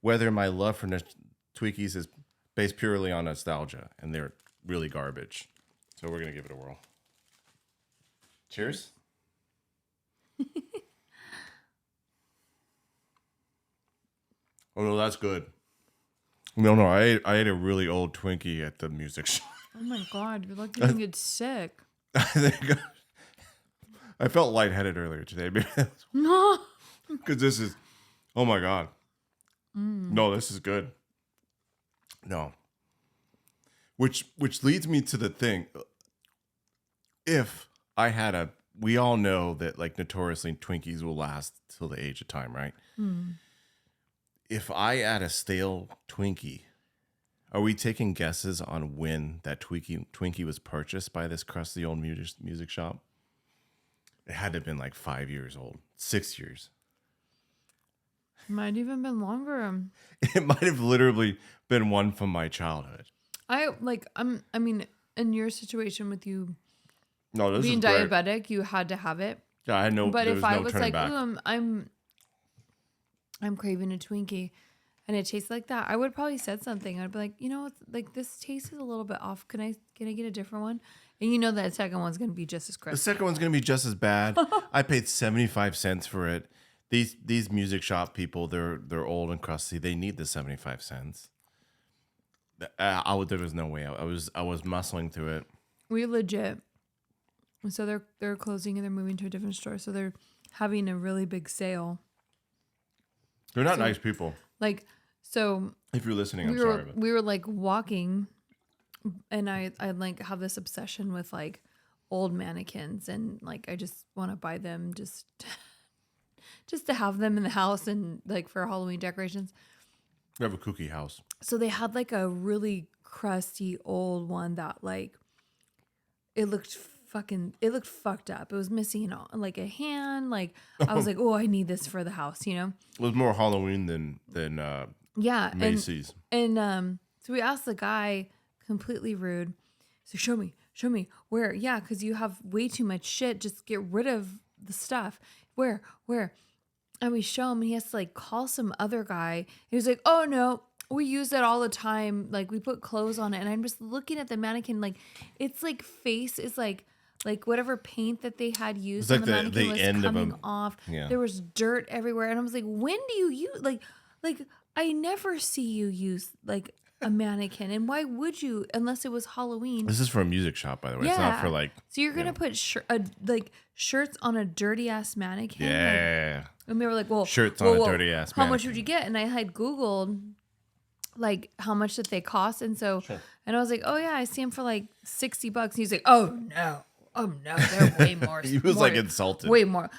whether my love for Twinkies is based purely on nostalgia and they're really garbage. So we're going to give it a whirl. Cheers. Oh, no, that's good. No, I ate a really old Twinkie at the music shop. Oh my God, you're lucky you didn't get sick. I felt lightheaded earlier today No. because this is, oh my God. No, this is good. No. Which leads me to the thing. If I had we all know that like notoriously Twinkies will last till the age of time, right? If I add a stale Twinkie, are we taking guesses on when that Twinkie was purchased by this crusty old music shop? It had to have been like 5 years old, 6 years. Might even been longer. It might have literally been one from my childhood. I mean, in your situation with you No, this being is great. diabetic, you had to have it. Yeah, I know. But There if was I no was turning like, back. ooh, I'm craving a Twinkie, and it tastes like that, I would probably said something. I'd be like, you know, it's like this taste is a little bit off. Can I get a different one? And you know that second one's gonna be just as The crisp. second one's gonna be just as bad. I paid 75 cents for it. These music shop people, they're old and crusty. They need the 75 cents. There was no way. I was muscling through it. We legit. So they're closing and they're moving to a different store. So they're having a really big sale. They're not nice people. Like, so If you're listening, I'm sorry. But we were like walking, and I like have this obsession with like old mannequins, and like I just want to buy them just to have them in the house and like for Halloween decorations. we have a kooky house. So they had like a really crusty old one that like it looked fucked up. It was missing like a hand. Like I was like, oh, I need this for the house, you know? It was more Halloween than Yeah. Macy's. And so we asked the guy, completely rude. So show me where. Yeah, because you have way too much shit. Just get rid of the stuff. Where? And we show him, and he has to like call some other guy. He was like, oh no, We use it all the time. Like we put clothes on it, and I'm just looking at the mannequin. Like its like face is like whatever paint that they had It's used on like the mannequin the was end of coming a off. yeah. There was dirt everywhere, and I was like, when do you use like I never see you use like a mannequin, and why would you unless it was Halloween? This is for a music shop, by the way. It's not for Yeah. like So you're you gonna know. put like shirts on a dirty ass mannequin? Like, Yeah. and they were like, well, Shirts on well, a well, dirty ass how much would you mannequin. get? And I had Googled like how much did they cost, and so Sure. and I was like, oh yeah, I see them for like $60. He's like, oh no, they're way more. He was more, like insulted. way more.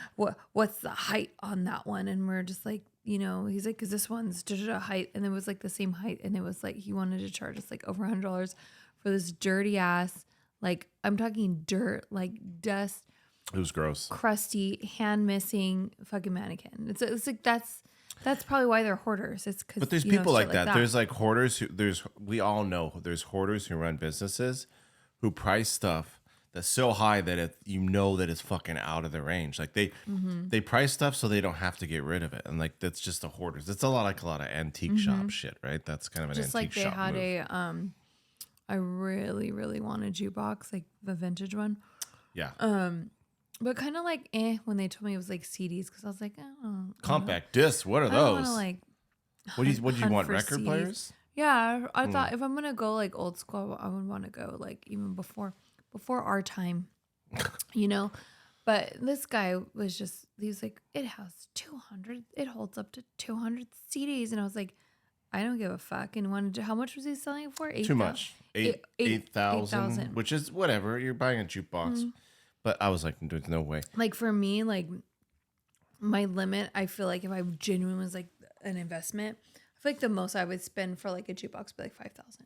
What's the height on that one? And we're just like, he's like, because this one's height, and it was like the same height, and it was like he wanted to charge us like over $100 for this dirty ass, like I'm talking dirt, like dust, It was gross. crusty, hand missing fucking mannequin. It's like that's probably why they're hoarders. It's because But there's people like that. There's like hoarders who we all know there's hoarders who run businesses who price stuff that's so high that that it's fucking out of the range. Like they price stuff so they don't have to get rid of it. And like that's just the hoarders. It's a lot of antique shop shit, right? That's kind of an just antique like they shop had move. I really really want a jukebox, like the vintage one. Yeah. But kind of like when they told me it was like CDs, because I was like, oh, Compact discs. What are I don't want those? to like. What do you hunt want? for Record CDs. players? Yeah, I thought if I'm gonna go like old school, I would want to go like even before our time, you know. But this guy he was like, it has 200, it holds up to 200 CDs, and I was like, I don't give a fuck. And wanted to, how much was he selling it for? Too much. 8,000, 8,000. which is whatever. You're buying a jukebox. But I was like, there's no way. Like for me, like my limit, I feel like if I genuinely was like an investment, I feel like the most I would spend for like a jukebox would be like 5,000.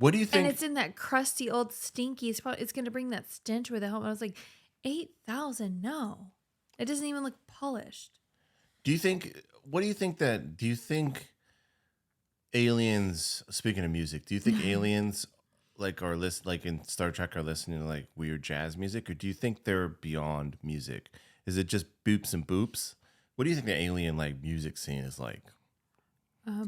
What do you think? And it's in that crusty old stinky. It's going to bring that stench with it home. I was like, 8,000? No, it doesn't even look polished. Do you think? What do you think that? Do you think aliens? Speaking of music, do you think aliens like in Star Trek are listening to like weird jazz music, or do you think they're beyond music? Is it just boops and boops? What do you think the alien like music scene is like?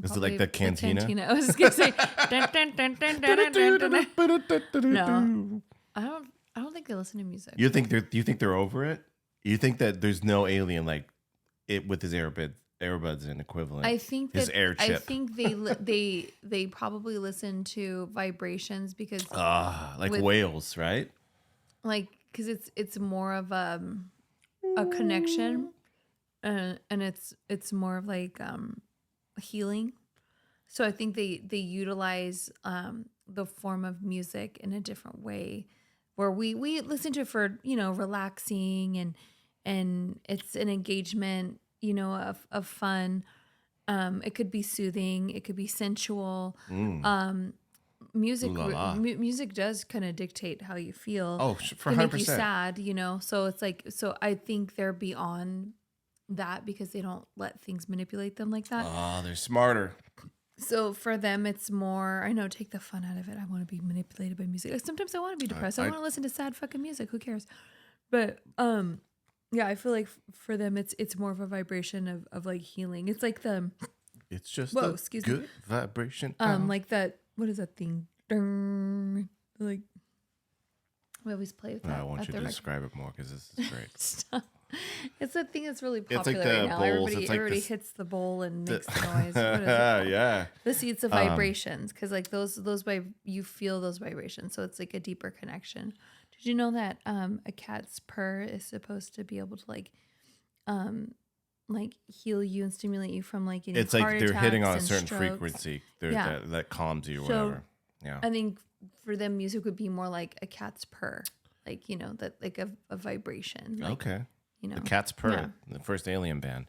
Is it like the cantina? I was just gonna say. Dun, dun, dun, dun, dun, dun, dun, dun. No, I don't think they listen to music. You think they're over it? You think that there's no alien like it with his earbuds and equivalent? I think his that air chip. I think they probably listen to vibrations because like with- whales, right? like because it's more of a connection, and it's more of like healing. So I think they utilize the form of music in a different way, where we listen to it for relaxing and it's an engagement of fun. It could be soothing, it could be sensual. Music Ooh la la. music does kind of dictate how you feel. Oh, for It can make you 100%. sad, so it's like, so I think they're beyond that because they don't let things manipulate them like that. Oh, they're smarter. So for them, it's more, I know, take the fun out of it. I want to be manipulated by music. Like, sometimes I want to be depressed. I want to listen to sad fucking music. Who cares? But yeah, I feel like for them, it's more of a vibration of like healing. It's like It's just Whoa, a excuse me. good vibration. like that. What is that thing? Dun, like we always play with that. I want at you the to rec- describe it more because this is great. Stop. It's that thing that's really It's like popular the right now. bowls. Everybody, It's like everybody this- hits the bowl and makes the noise. What is it called? Yeah. The seeds of vibrations, because like those you feel those vibrations, so it's like a deeper connection. Did you know that a cat's purr is supposed to be able to like heal you and stimulate you from like It's like they're hitting on a attacks certain and strokes? frequency Yeah. that calms you or So, whatever. Yeah. I think for them, music would be more like a cat's purr, like that like a vibration. Like, Okay. You know, The Cat's Purr, Yeah. the first alien band.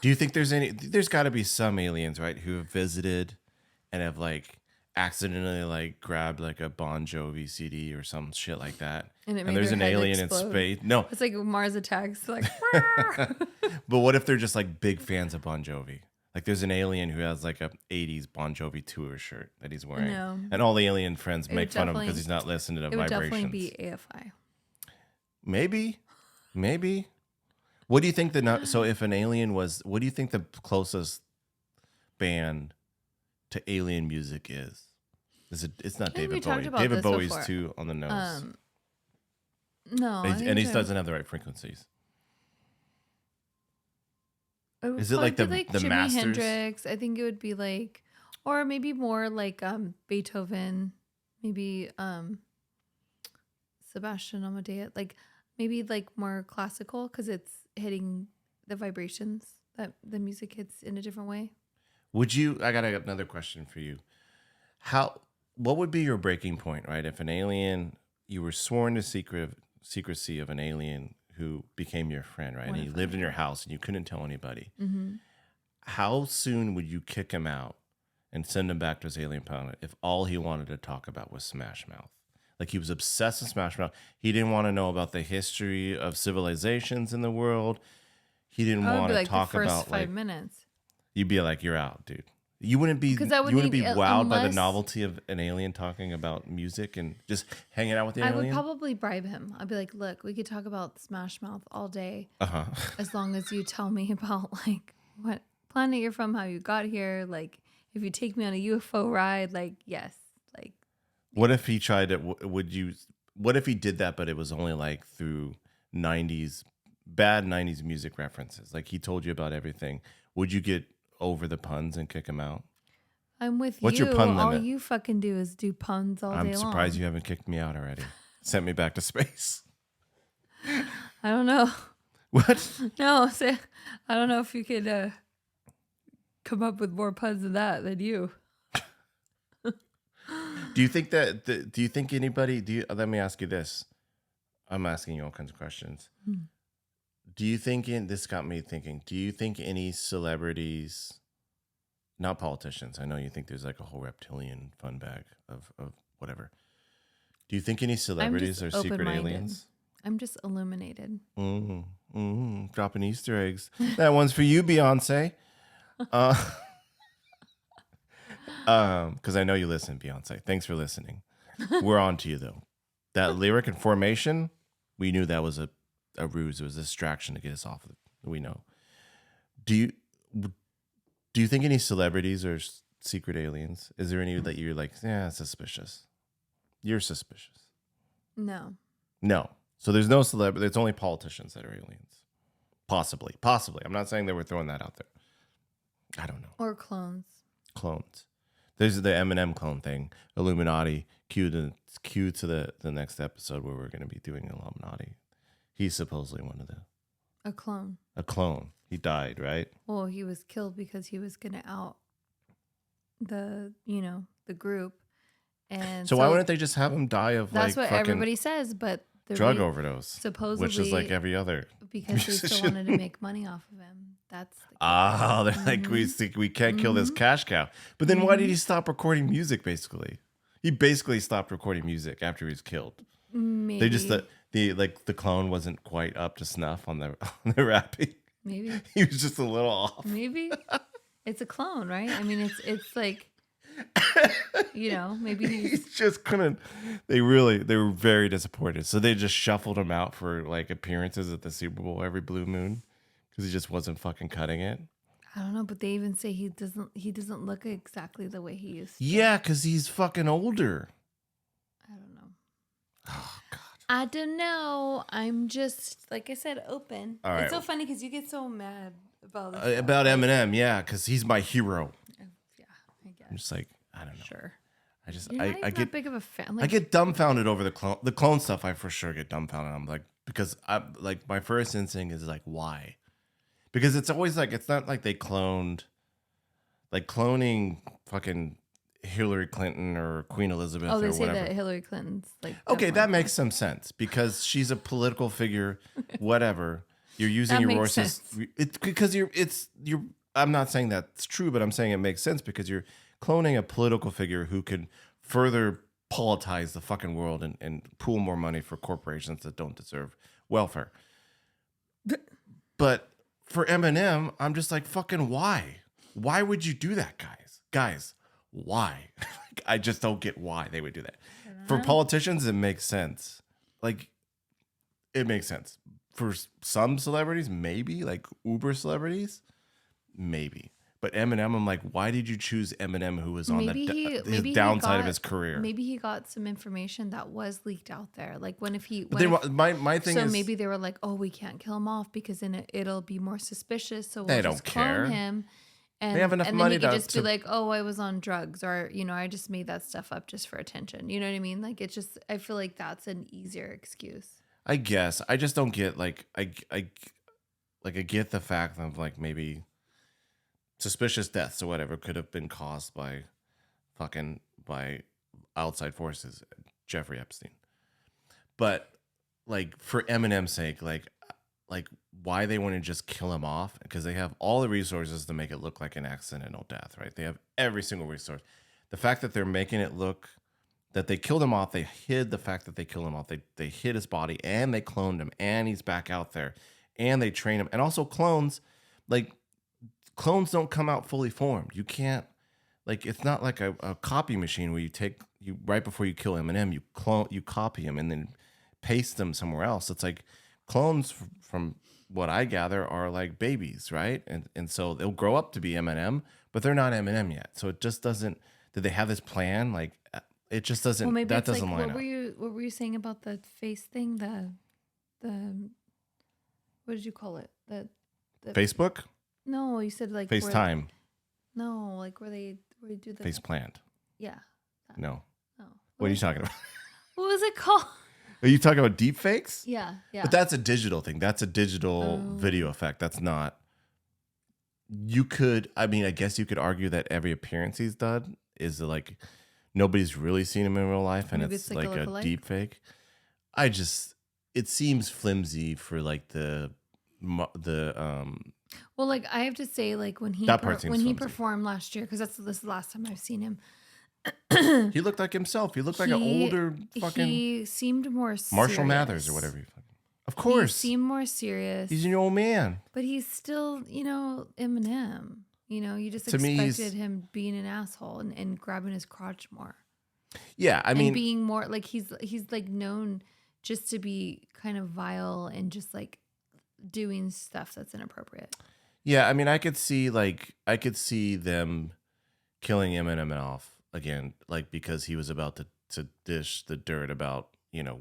Do you think there's got to be some aliens, right, who have visited and have like accidentally like grabbed like a Bon Jovi CD or some shit like that? And it made there's their an head alien explode. in space. No, It's like Mars Attacks, like. but what if they're just like big fans of Bon Jovi? Like there's an alien who has like a 80s Bon Jovi tour shirt that he's wearing. No. And all the alien friends It make would fun of him because definitely- he's not listening to It would vibrations. definitely be AFI. Maybe. What do you think so if an alien was, what do you think the closest band to alien music is? Is it? It's not I think we David talked Bowie. about David this Bowie's before. too on the nose, No, I think and he we doesn't have the right frequencies. it would Is it probably like be the like the Jimi masters? Hendrix. I think it would be like, or maybe more like Beethoven, maybe Sebastian Amadeus, like maybe like more classical because it's hitting the vibrations that the music hits in a different way. Would you? I got another question for you. How? What would be your breaking point, right? If an alien, you were sworn to secrecy of an alien who became your friend, right? And One he of lived in them, your house and you couldn't tell anybody. Mm-hmm. How soon would you kick him out and send him back to his alien planet if all he wanted to talk about was Smash Mouth? Like he was obsessed with Smash Mouth. He didn't want to know about the history of civilizations in the world. He didn't Probably want be to like the talk first about 5 minutes you'd be like, you're out, dude. You wouldn't be because I would you wouldn't need be wowed by the unless novelty of an alien talking about music and just hanging out with the I would alien? probably bribe him. I'd be like, look, we could talk about Smash Mouth all day Uh-huh. as long as you tell me about like what planet you're from, how you got here, like if you take me on a UFO ride, like yes, like What if he tried it? Would you? What if he did that, but it was only like through '90s bad '90s music references? Like he told you about everything. Would you get over the puns and kick him out? I'm with What's you. your pun All limit? you fucking do is do puns all I'm day surprised long. you haven't kicked me out already. Sent me back to space. I don't know. What? No, say, I don't know if you could come up with more puns than that than you. Do you think that? Do you think anybody? Do you? Let me ask you this. I'm asking you all kinds of questions. Do you think this got me thinking? Do you think any celebrities, not politicians? I know you think there's like a whole reptilian fun bag of whatever. Do you think any I'm celebrities just are secret open-minded. aliens? I'm just illuminated. Dropping Easter eggs. That one's for you, Beyonce. Because I know you listen, Beyonce. Thanks for listening. We're on to you though. That lyric and formation, we knew that was a ruse. It was a distraction to get us off of it. We know. Do you think any celebrities are secret aliens? Is there any that you're like, yeah, suspicious? You're suspicious. No. No. So there's no celebrity. It's only politicians that are aliens. Possibly. I'm not saying that we're throwing that out there. I don't know. Or clones. Clones. There's the Eminem clone thing. Illuminati. Cue to the next episode where we're going to be doing Illuminati. He's supposedly one of A clone. a clone. He died, right? Well, he was killed because he was going to out the group. And So why wouldn't they just have him die of that's like what fucking everybody says, but the drug overdose? supposedly, Which is like every other because they still musician. wanted to make money off of him. That's the Oh, they're like, we can't kill this cash cow. But then why did he stop recording music, basically? He basically stopped recording music after he was killed. maybe They just, the clone wasn't quite up to snuff on the rapping. maybe He was just a little off. maybe it's a clone, right? I mean, it's like maybe He he's just couldn't. They were very disappointed. So they just shuffled him out for like appearances at the Super Bowl every blue moon because he just wasn't fucking cutting it. I don't know, but they even say he doesn't look exactly the way he used to. Yeah, because he's fucking older. I don't know. Oh God. I don't know. I'm just, like I said, open. All right. It's so funny because you get so mad about this stuff. About Eminem, yeah, because he's my hero. Yeah, I guess. I'm just like, I don't know. Sure. I just You're not I even get that big of a fan. I get dumbfounded over the clone stuff. I for sure get dumbfounded. I'm like, because I like my first instinct is like, why? Because it's always like, it's not like they cloning fucking Hillary Clinton or Queen Elizabeth Oh, they or say whatever. that Hillary Clinton's like. Okay, that definitely- makes some sense because she's a political figure. Whatever, you're using That your makes resources. sense. It's because you're. I'm not saying that's true, but I'm saying it makes sense because you're cloning a political figure who can further politize the fucking world and pool more money for corporations that don't deserve welfare. But for Eminem, I'm just like, fucking why? Why would you do that, guys? Guys, why? I just don't get why they would do that. For politicians, it makes sense. Like, it makes sense. For some celebrities, maybe, like Uber celebrities, maybe. But Eminem, I'm like, why did you choose Eminem, who was on his he downside of got his career? maybe he got some information that was leaked out there. Like But then my thing so is, maybe they were like, oh, we can't kill him off because then it'll be more suspicious. So they we'll don't just clone care. him. And, They have enough and money then he could to- just be like, oh, I was on drugs, or I just made that stuff up just for attention. You know what I mean? Like, it's just, I feel like that's an easier excuse. I guess I just don't get like I get the fact of like maybe suspicious deaths or whatever could have been caused by outside forces, Jeffrey Epstein. But like for Eminem's sake, like why they want to just kill him off, because they have all the resources to make it look like an accidental death, right? They have every single resource. The fact that they're making it look that they killed him off, they hid the fact that they killed him off. They hid his body and they cloned him and he's back out there and they train him. And also clones don't come out fully formed. You can't, like, it's not like a copy machine where you right before you kill Eminem, you copy him and then paste them somewhere else. It's like clones, from what I gather, are like babies, right? And so they'll grow up to be Eminem, but they're not Eminem yet. So it just doesn't. Did they have this plan? Like, it just doesn't. Well, maybe that it's doesn't like, line up. what were you saying about the face thing? The what did you call it? The Facebook, no, you said like FaceTime, no, like where they do the face plant. yeah. that. No, Oh. what are you talking about? What was it called? Are you talking about deep fakes? Yeah. But that's a digital thing. That's a digital video effect. That's not. You could, I mean, I guess you could argue that every appearance he's done is like nobody's really seen him in real life, and Maybe it's it's like like a a lookalike? deep fake. It seems flimsy for like the Well, like I have to say, like when he That part seems flimsy. performed last year, because this is the last time I've seen him. He looked like himself. He looked like an older fucking He seemed more Marshall serious. Mathers or whatever. Of He course, seemed more serious. he's an old man. But he's still, Eminem. You just To me, he's- expected him being an asshole and grabbing his crotch more. Yeah, I And mean, being more like he's like known just to be kind of vile and just like doing stuff that's inappropriate. yeah, I mean, I could see them killing Eminem off again, like because he was about to dish the dirt about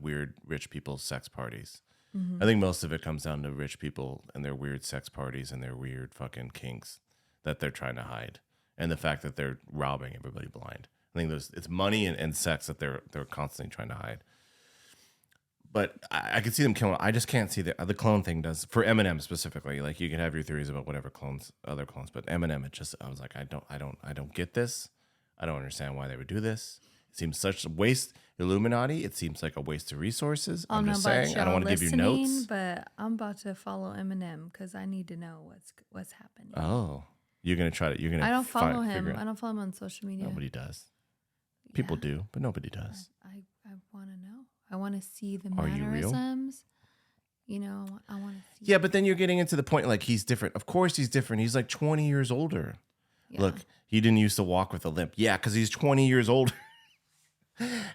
weird rich people's sex parties. Mm-hmm. I think most of it comes down to rich people and their weird sex parties and their weird fucking kinks that they're trying to hide, and the fact that they're robbing everybody blind. I think it's money and sex that they're constantly trying to hide. But I could see them killing. I just can't see the clone thing does for Eminem specifically. Like you can have your theories about whatever other clones, but Eminem, I was like, I don't get this. I don't understand why they would do this. It seems such a waste. Illuminati. It seems like a waste of resources. I'm just saying. I don't want to give you notes. But I'm about to follow Eminem because I need to know what's happening. Oh, you're gonna try to. You're gonna. I don't follow figure him. out. I don't follow him on social media. Nobody does. People do, but nobody does. I want to know. I want to see the Are you real? mannerisms. I want to see. Yeah, but then you're getting into the point like he's different. Of course he's different. He's like 20 years older. Yeah. Look, he didn't used to walk with a limp. Yeah, because he's 20 years older.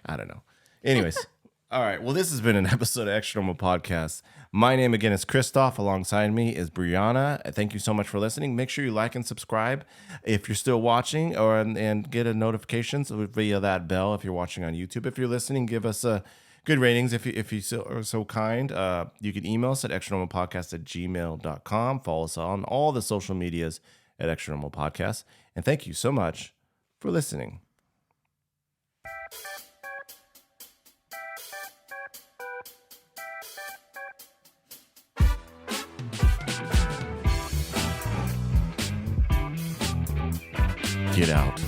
I don't know. Anyways, all right. Well, this has been an episode of ExtraNormal Podcast. My name again is Christoph. Alongside me is Brianna. Thank you so much for listening. Make sure you like and subscribe if you're still watching, and get a notifications via that bell if you're watching on YouTube. If you're listening, give us a good ratings if you are so kind. You can email us at extranormalpodcast@gmail.com. Follow us on all the social medias at ExtraNormal Podcast. And thank you so much for listening. Get out.